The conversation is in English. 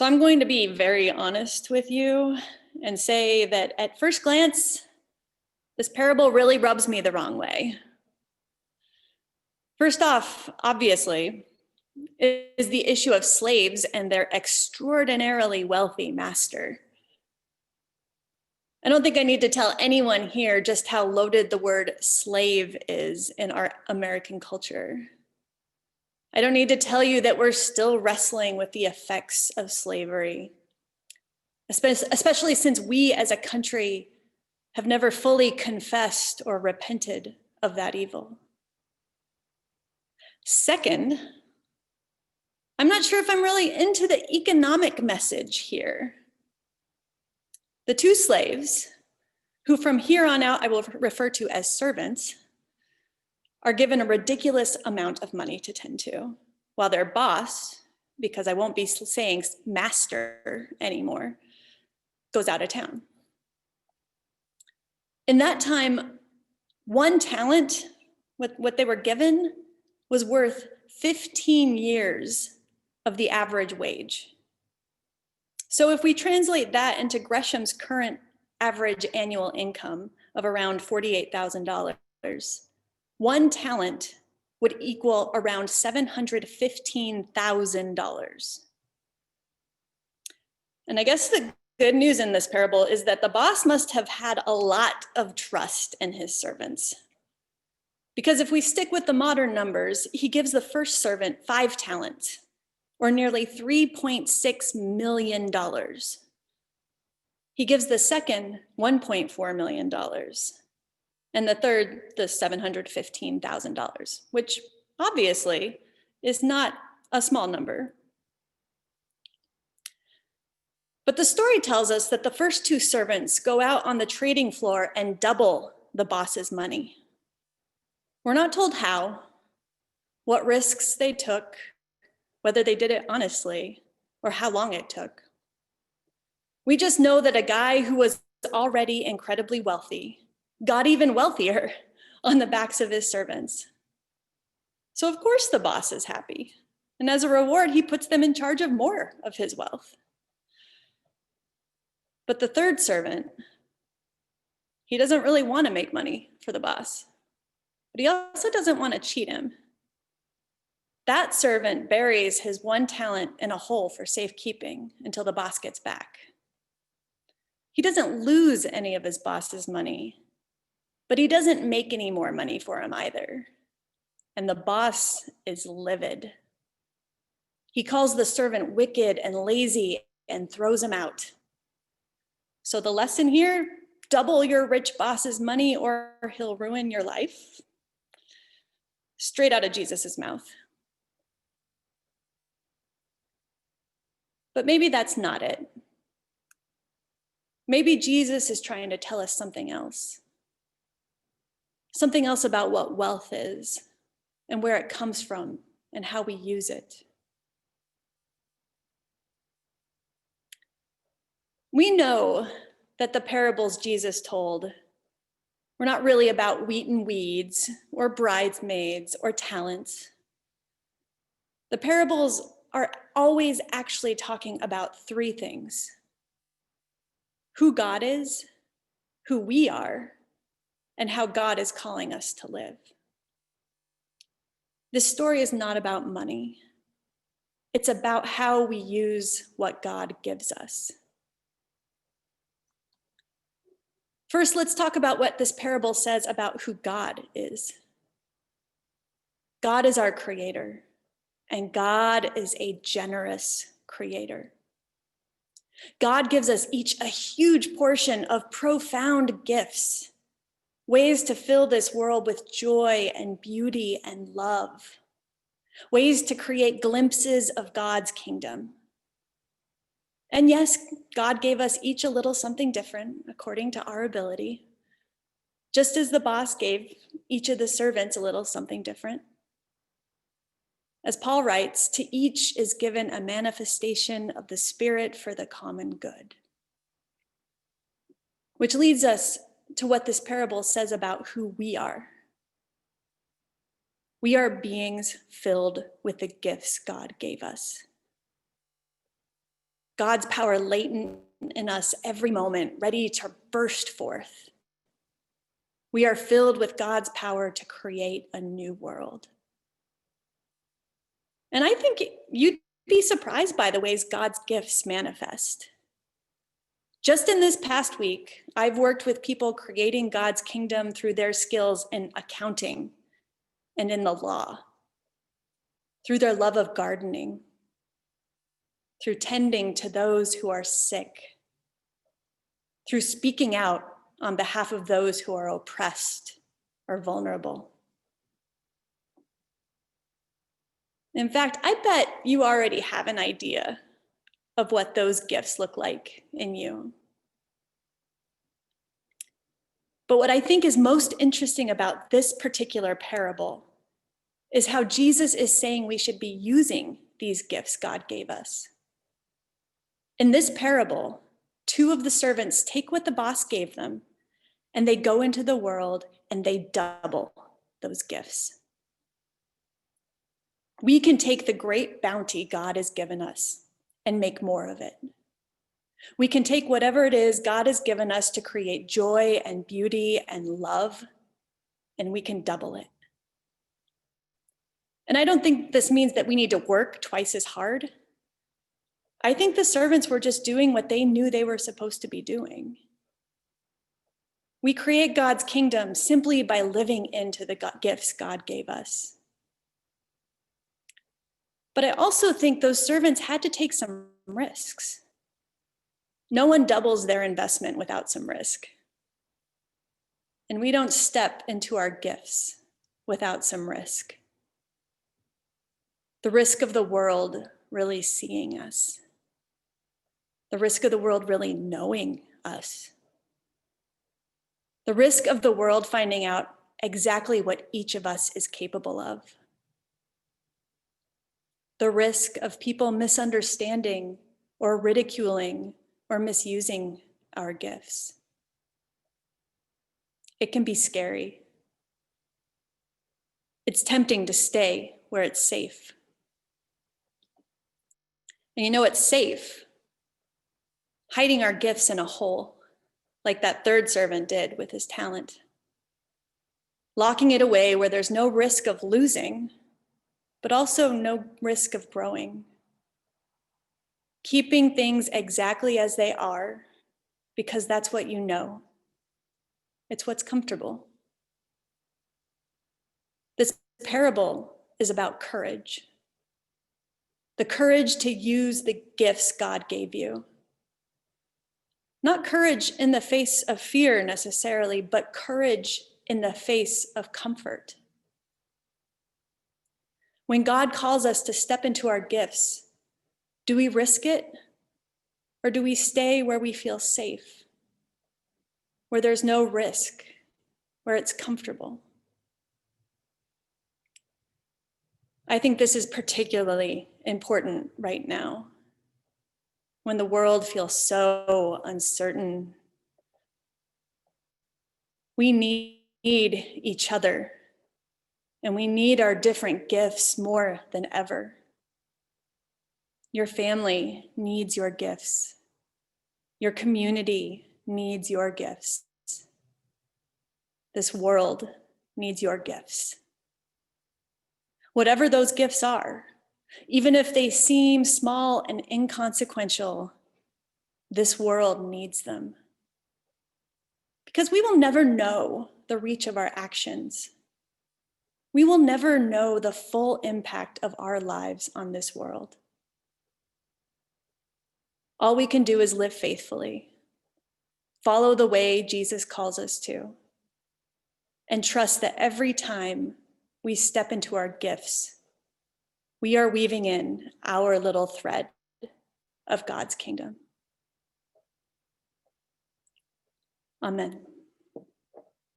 So I'm going to be very honest with you and say that at first glance, this parable really rubs me the wrong way. First off, obviously, is the issue of slaves and their extraordinarily wealthy master. I don't think I need to tell anyone here just how loaded the word slave is in our American culture. I don't need to tell you that we're still wrestling with the effects of slavery, especially since we as a country have never fully confessed or repented of that evil. Second, I'm not sure if I'm really into the economic message here. The two slaves, who from here on out I will refer to as servants, are given a ridiculous amount of money to tend to, while their boss, because I won't be saying master anymore, goes out of town. In that time, one talent, what they were given, was worth 15 years of the average wage. So if we translate that into Gresham's current average annual income of around $48,000, one talent would equal around $715,000. And I guess the good news in this parable is that the boss must have had a lot of trust in his servants. Because if we stick with the modern numbers, he gives the first servant 5 talents, or nearly $3.6 million. He gives the second $1.4 million, and the third the $715,000, which obviously is not a small number. But the story tells us that the first 2 servants go out on the trading floor and double the boss's money. We're not told how, what risks they took, whether they did it honestly, or how long it took. We just know that a guy who was already incredibly wealthy got even wealthier on the backs of his servants. So of course the boss is happy. And as a reward, he puts them in charge of more of his wealth. But the third servant, he doesn't really want to make money for the boss, but he also doesn't want to cheat him. That servant buries his 1 talent in a hole for safekeeping until the boss gets back. He doesn't lose any of his boss's money, but he doesn't make any more money for him either. And the boss is livid. He calls the servant wicked and lazy and throws him out. So the lesson here, double your rich boss's money or he'll ruin your life. Straight out of Jesus's mouth. But maybe that's not it. Maybe Jesus is trying to tell us something else. Something else about what wealth is and where it comes from and how we use it. We know that the parables Jesus told were not really about wheat and weeds or bridesmaids or talents. The parables are always actually talking about 3 things: who God is, who we are, and how God is calling us to live. This story is not about money. It's about how we use what God gives us. First, let's talk about what this parable says about who God is. God is our creator, and God is a generous creator. God gives us each a huge portion of profound gifts, ways to fill this world with joy and beauty and love, ways to create glimpses of God's kingdom. And yes, God gave us each a little something different according to our ability, just as the boss gave each of the servants a little something different. As Paul writes, to each is given a manifestation of the Spirit for the common good. Which leads us to what this parable says about who we are. We are beings filled with the gifts God gave us. God's power latent in us every moment, ready to burst forth. We are filled with God's power to create a new world. And I think you'd be surprised by the ways God's gifts manifest. Just in this past week, I've worked with people creating God's kingdom through their skills in accounting and in the law, through their love of gardening, through tending to those who are sick, through speaking out on behalf of those who are oppressed or vulnerable. In fact, I bet you already have an idea of what those gifts look like in you. But what I think is most interesting about this particular parable is how Jesus is saying we should be using these gifts God gave us. In this parable, two of the servants take what the boss gave them and they go into the world and they double those gifts. We can take the great bounty God has given us and make more of it. We can take whatever it is God has given us to create joy and beauty and love, and we can double it. And I don't think this means that we need to work twice as hard. I think the servants were just doing what they knew they were supposed to be doing. We create God's kingdom simply by living into the gifts God gave us. But I also think those servants had to take some risks. No one doubles their investment without some risk. And we don't step into our gifts without some risk. The risk of the world really seeing us. The risk of the world really knowing us. The risk of the world finding out exactly what each of us is capable of. The risk of people misunderstanding or ridiculing or misusing our gifts. It can be scary. It's tempting to stay where it's safe. And you know it's safe? Hiding our gifts in a hole, like that third servant did with his talent. Locking it away where there's no risk of losing, but also no risk of growing. Keeping things exactly as they are, because that's what you know. It's what's comfortable. This parable is about courage. The courage to use the gifts God gave you. Not courage in the face of fear necessarily, but courage in the face of comfort. When God calls us to step into our gifts, do we risk it? Or do we stay where we feel safe? Where there's no risk, where it's comfortable? I think this is particularly important right now, when the world feels so uncertain. We need each other, and we need our different gifts more than ever. Your family needs your gifts. Your community needs your gifts. This world needs your gifts. Whatever those gifts are, even if they seem small and inconsequential, this world needs them. Because we will never know the reach of our actions. We will never know the full impact of our lives on this world. All we can do is live faithfully, follow the way Jesus calls us to, and trust that every time we step into our gifts, we are weaving in our little thread of God's kingdom. Amen.